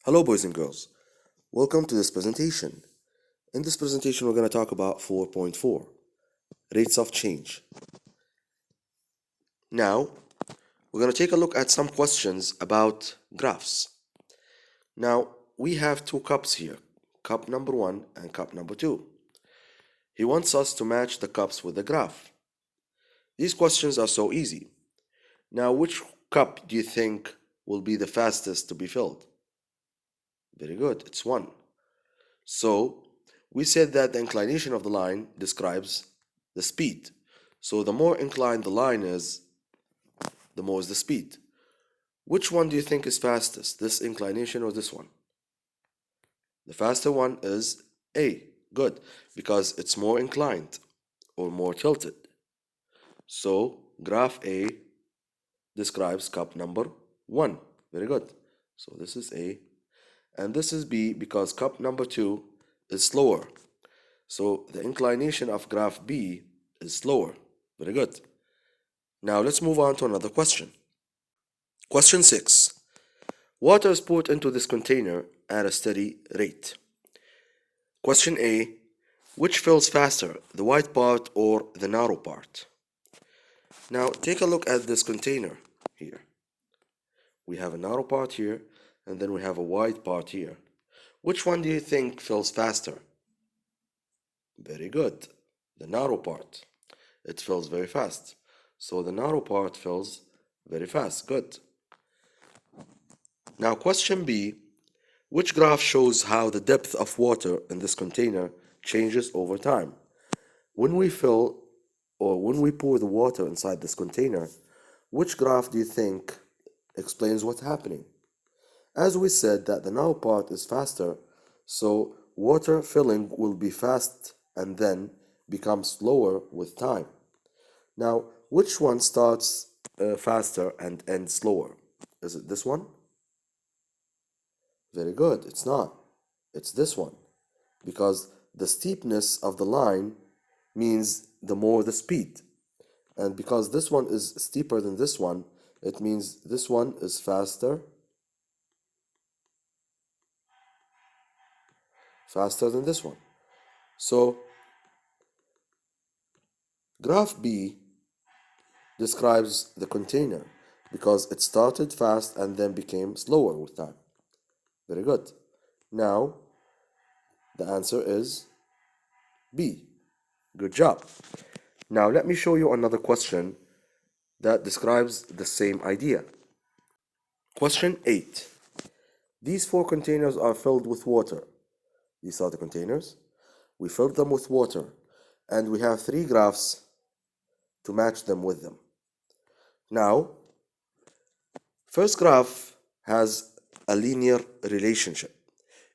Hello, boys and girls. Welcome to this presentation. In this presentation, we're going to talk about 4.4 rates of change. Now, we're going to take a look at some questions about graphs. Now, we have two cups here, cup number 1 and cup number 2. He wants us to match the cups with the graph. These questions are so easy. Now, which cup do you think will be the fastest to be filled? Very good, it's 1. So, we said that the inclination of the line describes the speed. So the more inclined the line is, the more is the speed. Which one do you think is fastest, this inclination or this one? The faster one is A. Good, because it's more inclined or more tilted. So graph A describes cup number 1. Very good. So this is A. And this is B because cup number 2 is slower. So the inclination of graph B is slower. Very good. Now let's move on to another question. Question 6. Water is poured into this container at a steady rate. Question A. Which fills faster, the wide part or the narrow part? Now take a look at this container here. We have a narrow part here and then we have a wide part here. Which one do you think fills faster? Very good. The narrow part. It fills very fast. So the narrow part fills very fast. Good. Now question B. Which graph shows how the depth of water in this container changes over time? When we fill or when we pour the water inside this container, which graph do you think explains what's happening? As we said that the narrow part is faster, so water filling will be fast and then become slower with time. Now, which one starts faster and ends slower? Is it this one? Very good, it's not. It's this one. Because the steepness of the line means the more the speed. And because this one is steeper than this one, it means this one is faster than this one. So graph B describes the container because it started fast and then became slower with time. Very good. Now the answer is B. Good job. Now let me show you another question that describes the same idea. Question 8. These 4 containers are filled with water. These are the containers. We filled them with water and we have 3 graphs to match them with them. Now, first graph has a linear relationship.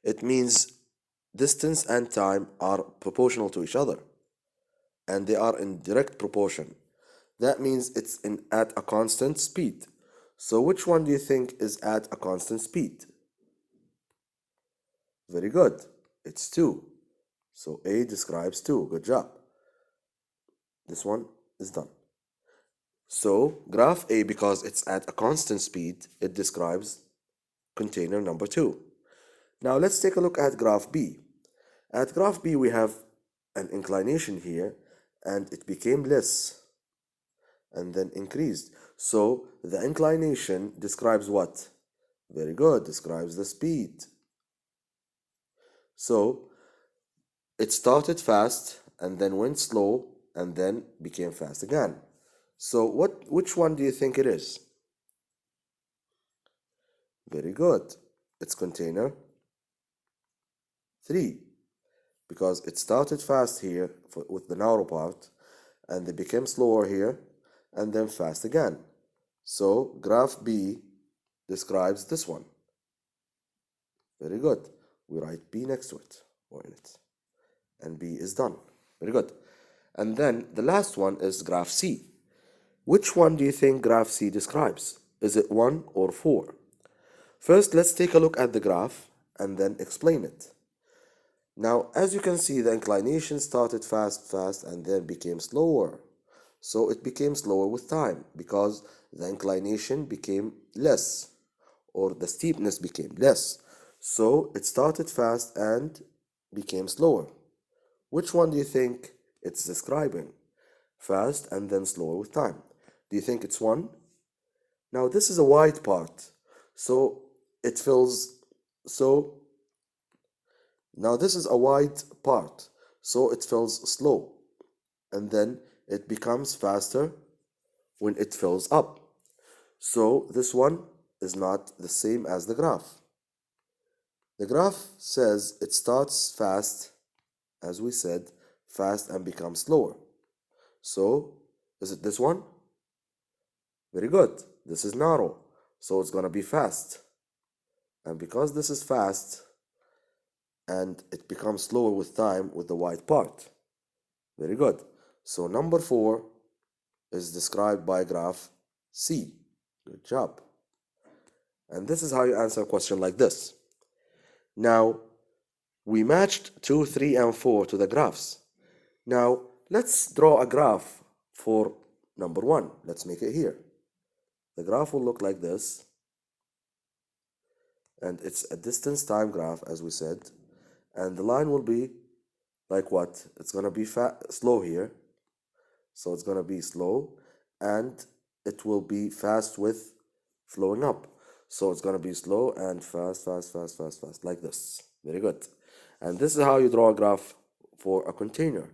It means distance and time are proportional to each other and they are in direct proportion. That means it's at a constant speed. So which one do you think is at a constant speed? Very good. It's 2. So A describes 2. Good job. This one is done. So graph A, because it's at a constant speed, it describes container number 2. Now let's take a look at graph B. At graph B we have an inclination here and it became less and then increased. So the inclination describes what? Very good, describes the speed. So it started fast and then went slow and then became fast again. So which one do you think it is? Very good. It's container 3 because it started fast here with the narrow part and it became slower here and then fast again. So graph B describes this one. Very good. We write B next to it or in it. And B is done. Very good. And then the last one is graph C. Which one do you think graph C describes? Is it 1 or 4? First, let's take a look at the graph and then explain it. Now, as you can see, the inclination started fast and then became slower. So it became slower with time because the inclination became less or the steepness became less. So it started fast and became slower. Which one do you think it's describing? Fast and then slower with time. Do you think it's one? Now this is a white part. So it fills, so now this is a white part. So it fills slow and then it becomes faster when it fills up. So this one is not the same as the graph. The graph says it starts fast, as we said, fast and becomes slower. So is it this one? Very good. This is narrow, so it's gonna be fast. And because this is fast and it becomes slower with time with the white part. Very good. So number 4 is described by graph C. Good job. And this is how you answer a question like this. Now, we matched 2, 3, and 4 to the graphs. Now, let's draw a graph for number 1. Let's make it here. The graph will look like this. And it's a distance time graph, as we said. And the line will be like what? It's going to be slow here. So it's going to be slow. And it will be fast with flowing up. So it's going to be slow and fast, fast, fast, fast, fast, like this. Very good. And this is how you draw a graph for a container.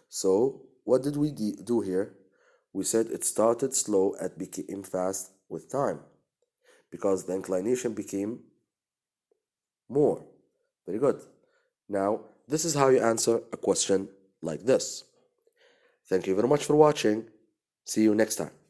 So what did we do here? We said it started slow and became fast with time because the inclination became more. Very good. Now, this is how you answer a question like this. Thank you very much for watching. See you next time.